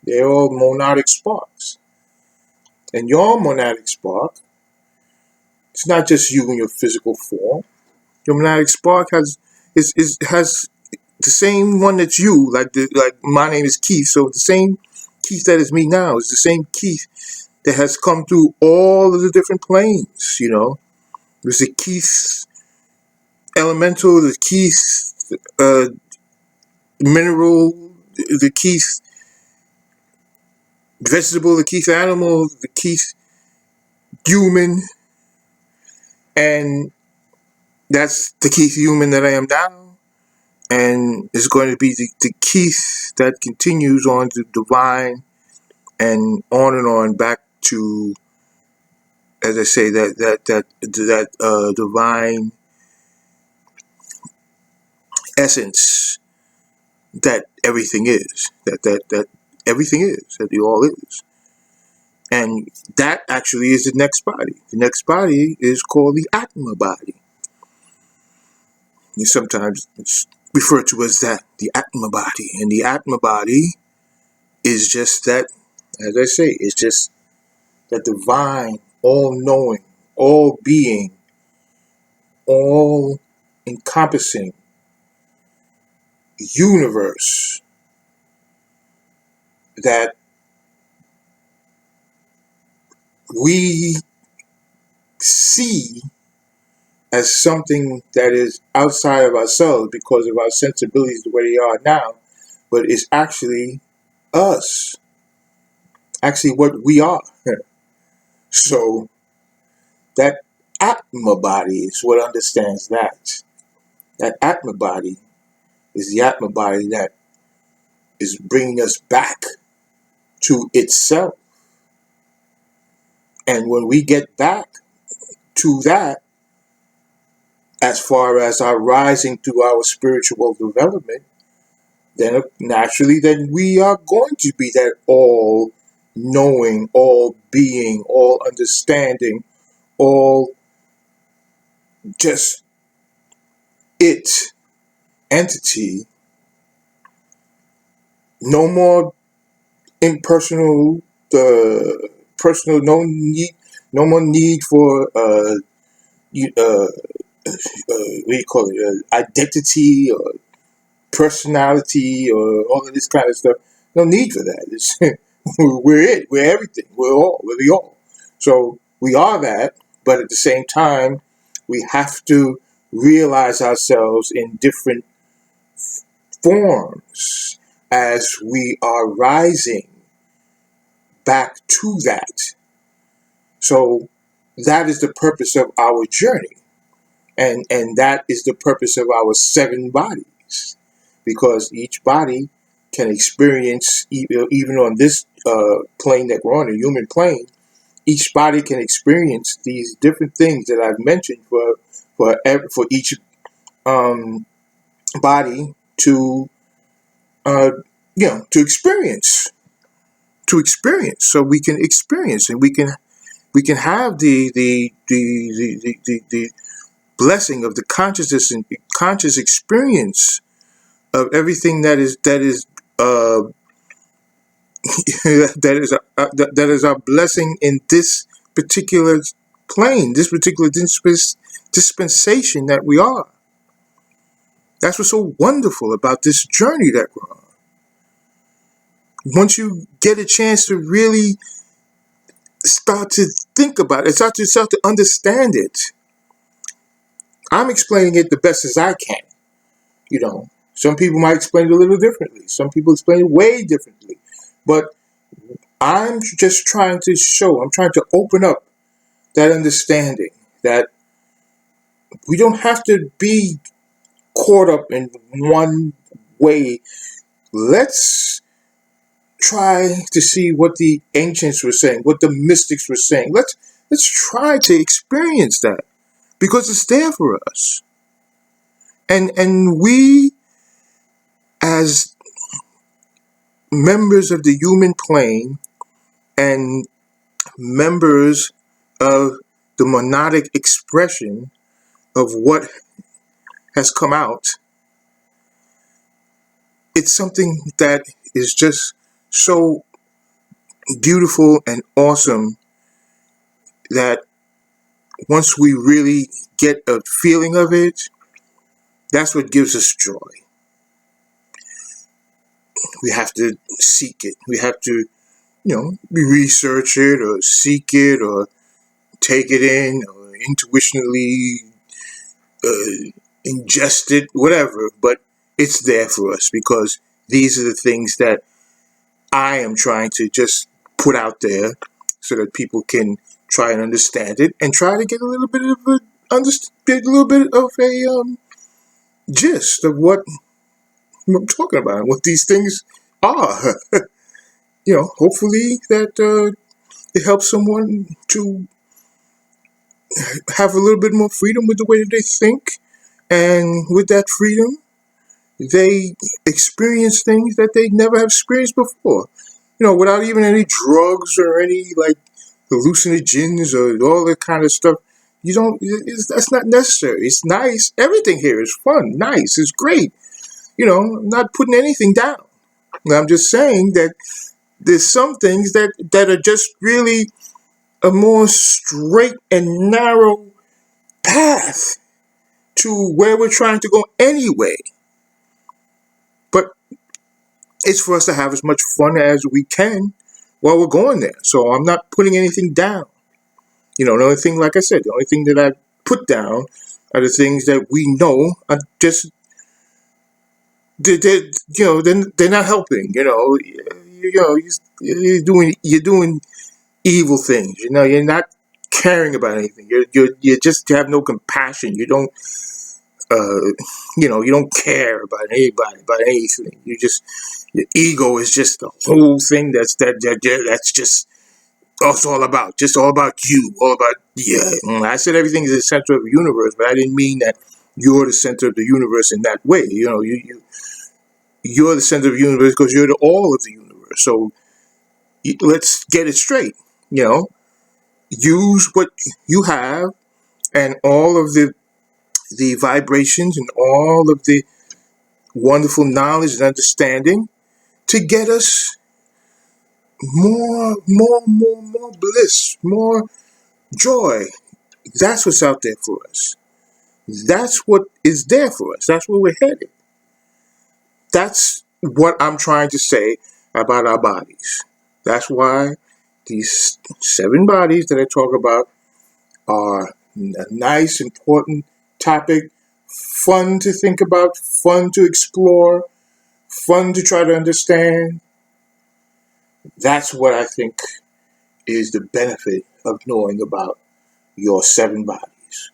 They're all monadic sparks. And your monadic spark, it's not just you in your physical form. Your monadic spark has the same one that's you. Like my name is Keith, so the same Keith that is me now is the same Keith that has come through all of the different planes. There's the Keith elemental, the Keith mineral, the Keith vegetable, the Keith animal, the Keith human, and that's the Keith human that I am now. And it's going to be the Keith that continues on to divine and on back to, as I say, that divine essence that everything is, that everything is, that the all is. And that actually is the next body. The next body is called the Atma body. And sometimes it's referred to as that, the Atma body. And the Atma body is just that, as I say, it's just that divine, all-knowing, all-being, all-encompassing universe that we see as something that is outside of ourselves because of our sensibilities the way they are now, but it's actually us, actually what we are. So that Atma body is what understands that. That Atma body is the Atma body that is bringing us back to itself. And when we get back to that, as far as our rising through our spiritual development, then naturally then we are going to be that all knowing, all being, all understanding, all just it entity No more impersonal, personal, no more need for what do you call it, identity or personality or all of this kind of stuff. No need for that. It's, we're it. We're everything. We're the all. So we are that, but at the same time, we have to realize ourselves in different forms as we are rising back to that. So that is the purpose of our journey. And that is the purpose of our 7 bodies, because each body can experience, even on this plane that we're on, a human plane, each body can experience these different things that I've mentioned for each body to to experience, so we can experience, and we can have the blessing of the consciousness and conscious experience of everything that is that is our blessing in this particular plane, this particular dispensation that we are. That's what's so wonderful about this journey that we're on. Once you get a chance to really start to think about it, start to understand it. I'm explaining it the best as I can. Some people might explain it a little differently. Some people explain it way differently. But I'm just trying to open up that understanding that we don't have to be caught up in one way. Let's try to see what the ancients were saying, what the mystics were saying. Let's try to experience that, because it's there for us. And we, as members of the human plane and members of the monadic expression of what has come out, it's something that is just so beautiful and awesome that once we really get a feeling of it, that's what gives us joy. We have to seek it. We have to, research it or seek it or take it in or intuitionally ingest it, whatever. But it's there for us, because these are the things that I am trying to just put out there so that people can try and understand it and try to get a little bit of a gist of what I'm talking about, what these things are. Hopefully that it helps someone to have a little bit more freedom with the way that they think, and with that freedom, they experience things that they never have experienced before. Without even any drugs or any hallucinogens or all that kind of stuff. That's not necessary. It's nice. Everything here is fun, nice, it's great. I'm not putting anything down. I'm just saying that there's some things that are just really a more straight and narrow path to where we're trying to go anyway. But it's for us to have as much fun as we can while we're going there. So I'm not putting anything down. The only thing, like I said, the only thing that I put down are the things that we know are just, they're not helping. You're doing evil things. You're not caring about anything. You just have no compassion. You don't you don't care about anybody, about anything. Your ego is just the whole thing. That's just it's all about you, all about I said everything is the center of the universe, but I didn't mean that you're the center of the universe in that way. You're the center of the universe because you're the all of the universe. So let's get it straight. Use what you have and all of the vibrations and all of the wonderful knowledge and understanding to get us more bliss, more joy. That's what's out there for us. That's what is there for us. That's where we're headed. That's what I'm trying to say about our bodies. That's why these 7 bodies that I talk about are a nice, important topic, fun to think about, fun to explore, fun to try to understand. That's what I think is the benefit of knowing about your 7 bodies.